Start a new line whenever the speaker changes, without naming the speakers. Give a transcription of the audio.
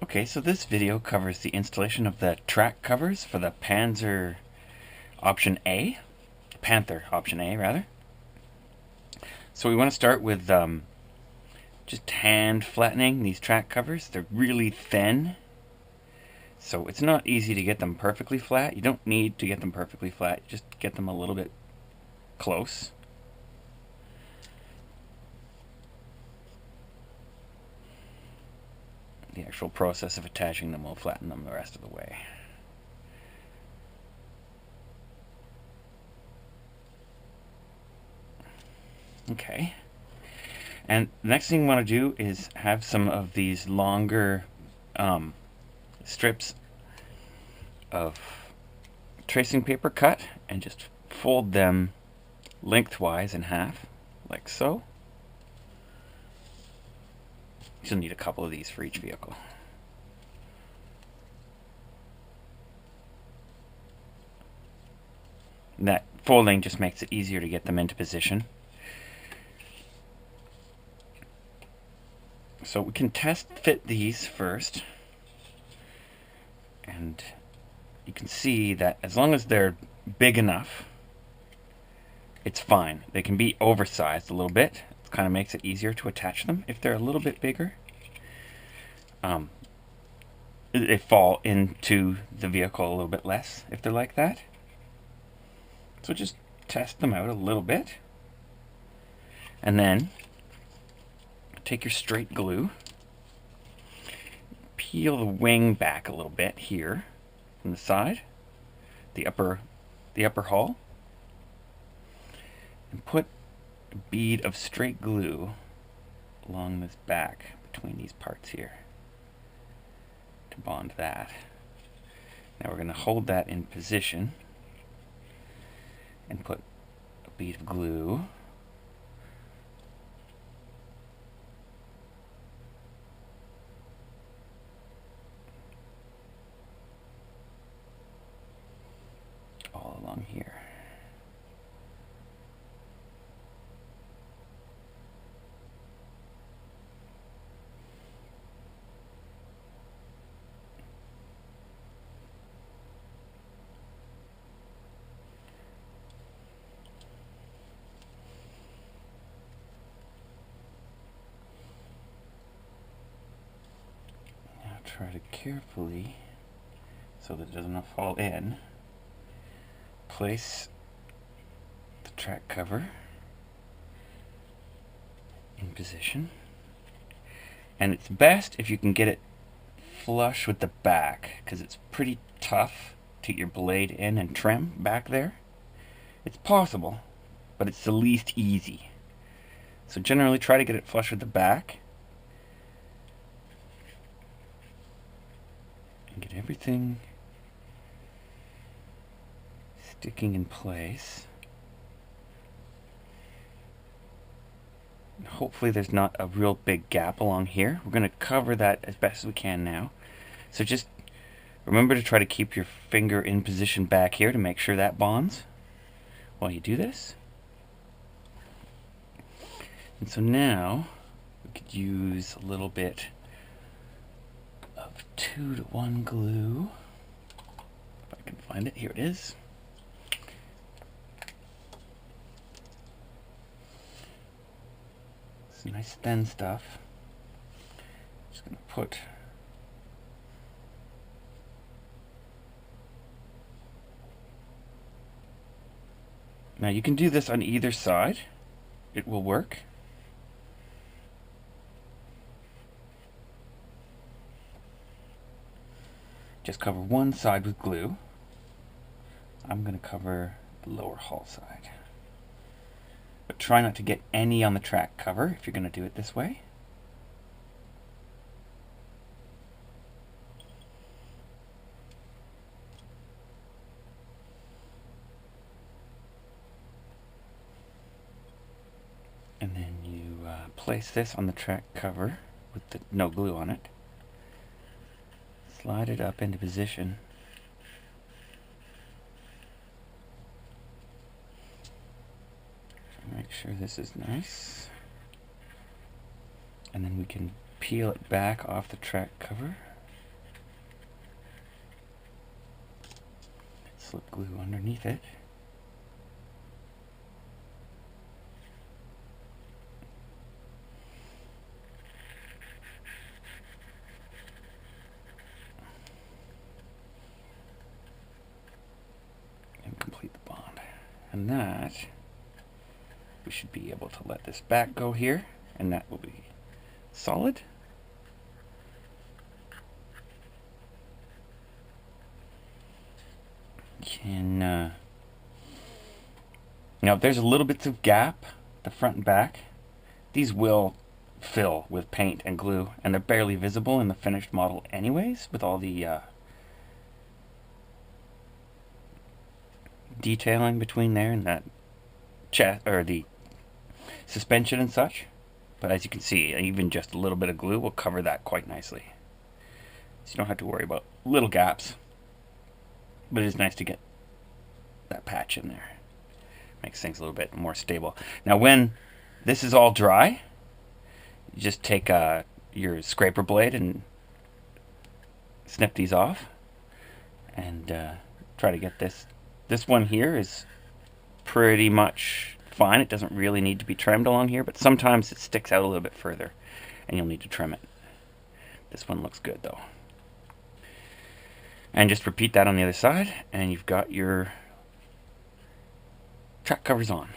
Okay, so this video covers the installation of the track covers for the Panther option A. So we want to start with just hand flattening these track covers. They're really thin, so it's not easy to get them perfectly flat. You don't need to get them perfectly flat, just get them a little bit close. The actual process of attaching them will flatten them the rest of the way. Okay. And the next thing you want to do is have some of these longer strips of tracing paper cut and just fold them lengthwise in half, like so. You'll need a couple of these for each vehicle. And that folding just makes it easier to get them into position. So we can test fit these first, and you can see that as long as they're big enough, it's fine. They can be oversized a little bit. It kind of makes it easier to attach them. If they're a little bit bigger, they fall into the vehicle a little bit less if they're like that. So just test them out a little bit, and then take your straight glue, peel the wing back a little bit here from the side, the upper hull, and put a bead of straight glue along this back between these parts here to bond that. Now we're going to hold that in position and put a bead of glue all along here. Now try to carefully, so that it doesn't fall in, place the track cover in position. And it's best if you can get it flush with the back, because it's pretty tough to get your blade in and trim back there. It's possible, but it's the least easy. So generally try to get it flush with the back and get everything sticking in place. Hopefully there's not a real big gap along here. We're going to cover that as best as we can now. So just remember to try to keep your finger in position back here to make sure that bonds while you do this. And so now we could use a little bit of 2-to-1 glue. If I can find it, here it is. Some nice thin stuff. Just gonna put now you can do this on either side. It will work. Just cover one side with glue. I'm going to cover the lower hull side. But try not to get any on the track cover if you're going to do it this way. And then you place this on the track cover with no glue on it. Slide it up into position. Make sure this is nice. And then we can peel it back off the track cover. slip glue underneath it. And complete the bond. And that, we should be able to let this back go here, and that will be solid. Can now if there's a little bits of gap, the front and back, these will fill with paint and glue, and they're barely visible in the finished model anyways, with all the detailing between there and that chest or the suspension and such. But as you can see, even just a little bit of glue will cover that quite nicely, so you don't have to worry about little gaps. But it is nice to get that patch in there. Makes things a little bit more stable. Now when this is all dry, you just take your scraper blade and snip these off, and try to get this. This one here is pretty much fine. It doesn't really need to be trimmed along here, but sometimes it sticks out a little bit further and you'll need to trim it. This one looks good though. And just repeat that on the other side, and you've got your track covers on.